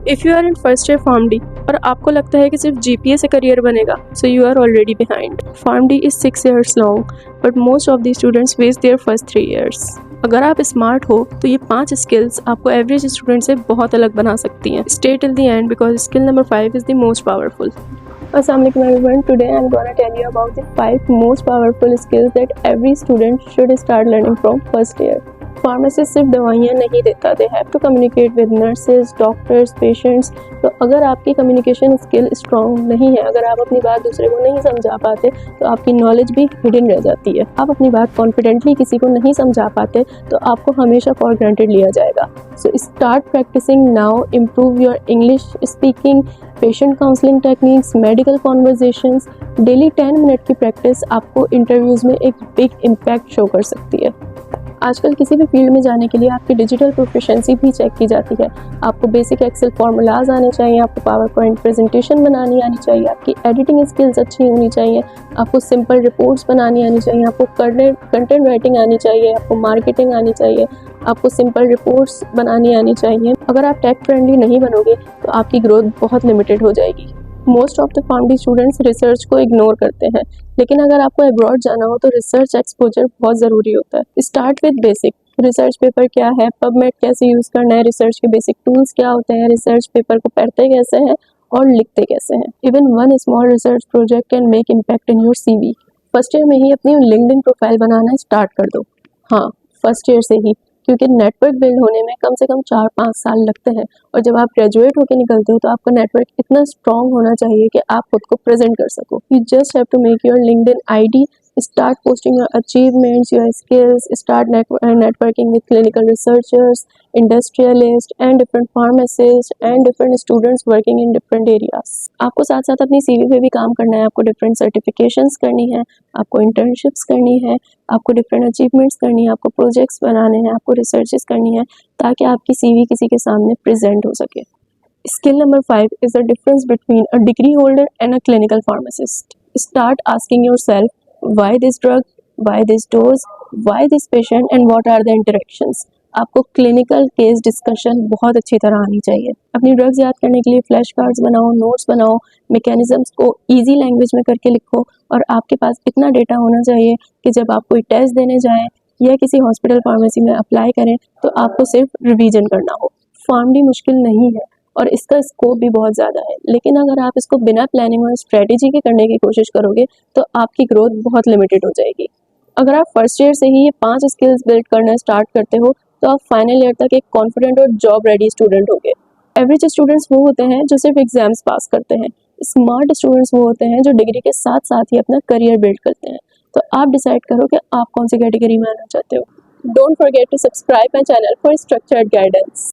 If you are in first year pharm D और आपको लगता है कि सिर्फ जीपीए से करियर बनेगा, so you are already behind. Pharm D is 6 years long, but most of the students waste their first 3 years। अगर आप स्मार्ट हो तो ये 5 स्किल्स आपको एवरेज स्टूडेंट से बहुत अलग बना सकती हैं। Stay till the end because skill number 5 is the most powerful. Assalamu alaikum everyone. Today I am gonna tell you about the 5 most powerful skills that every student should start learning from first year. Pharmacist सिर्फ दवाइयाँ नहीं देता, they have to communicate with nurses, doctors, patients. तो अगर आपकी communication skill strong नहीं है, अगर आप अपनी बात दूसरे को नहीं समझा पाते, तो आपकी नॉलेज भी हिडन रह जाती है। आप अपनी बात कॉन्फिडेंटली किसी को नहीं समझा पाते तो आपको हमेशा फॉर ग्रांटेड लिया जाएगा। So start practising now, improve your English speaking, patient counselling techniques, medical conversations. Daily 10 minute की प्रैक्टिस आपको इंटरव्यूज़ में एक बिग इम्पैक्ट शो कर सकती है। आजकल किसी भी फील्ड में जाने के लिए आपकी डिजिटल प्रोफिशिएंसी भी चेक की जाती है। आपको बेसिक एक्सेल फार्मूलाज आने चाहिए, आपको पावर पॉइंट प्रेजेंटेशन बनानी आनी चाहिए, आपकी एडिटिंग स्किल्स अच्छी होनी चाहिए, आपको सिंपल रिपोर्ट्स बनानी आनी चाहिए, आपको कंटेंट राइटिंग आनी चाहिए, आपको मार्केटिंग आनी चाहिए, आपको सिंपल रिपोर्ट्स बनानी आनी चाहिए। अगर आप टेक फ्रेंडली नहीं बनोगे तो आपकी ग्रोथ बहुत लिमिटेड हो जाएगी। Most of the pharm D students research को इग्नोर करते हैं, लेकिन अगर आपको अब्रॉड जाना हो तो रिसर्च एक्सपोजर बहुत ज़रूरी होता है। Start with basic. Research paper क्या है, पबमेड कैसे यूज़ करना है, रिसर्च के बेसिक टूल्स क्या होते हैं, रिसर्च पेपर को पढ़ते कैसे हैं और लिखते कैसे हैं। Even one small research project can make impact in your CV। First year में ही अपनी लिंक्डइन प्रोफाइल बनाना स्टार्ट कर दो। हाँ, फर्स्ट ईयर से ही, क्योंकि नेटवर्क बिल्ड होने में कम से कम 4-5 साल लगते हैं और जब आप ग्रेजुएट होकर निकलते हो तो आपका नेटवर्क इतना स्ट्रॉन्ग होना चाहिए कि आप खुद को प्रेजेंट कर सको। You just have to make your LinkedIn ID, start posting your achievements, your skills, start networking with clinical researchers, industrialists and different pharmacists and different students working in different areas। आपको साथ साथ अपनी CV पे भी काम करना है, आपको different certifications करनी है, आपको internships करनी है, आपको different achievements करनी है, आपको projects बनाने हैं, आपको researches करनी है, ताकि आपकी CV किसी के सामने present हो सके। Skill number 5 is the difference between a degree holder and a clinical pharmacist. Start asking yourself, why this drug, why this dose, why this patient and what are the interactions। आपको clinical case discussion बहुत अच्छी तरह आनी चाहिए। अपनी drugs याद करने के लिए फ्लैश कार्ड्स बनाओ, नोट्स बनाओ, मैकेनिज्म्स को इजी लैंग्वेज में करके लिखो और आपके पास इतना डेटा होना चाहिए कि जब आप कोई टेस्ट देने जाएं या किसी हॉस्पिटल फार्मेसी में अप्लाई करें तो आपको सिर्फ रिवीजन करना हो। फार्म डी मुश्किल नहीं है और इसका स्कोप भी बहुत ज़्यादा है, लेकिन अगर आप इसको बिना प्लानिंग और स्ट्रेटेजी के करने की कोशिश करोगे तो आपकी ग्रोथ बहुत लिमिटेड हो जाएगी। अगर आप फर्स्ट ईयर से ही ये 5 स्किल्स बिल्ड करना स्टार्ट करते हो तो आप फाइनल ईयर तक एक कॉन्फिडेंट और जॉब रेडी स्टूडेंट होगे। एवरेज स्टूडेंट्स वो होते हैं जो सिर्फ एग्जाम्स पास करते हैं। स्मार्ट स्टूडेंट्स वो होते हैं जो डिग्री के साथ साथ ही अपना करियर बिल्ड करते हैं। तो आप डिसाइड करो कि आप कौन सी कैटेगरी में आना चाहते हो। Don't forget to subscribe my channel for structured guidance.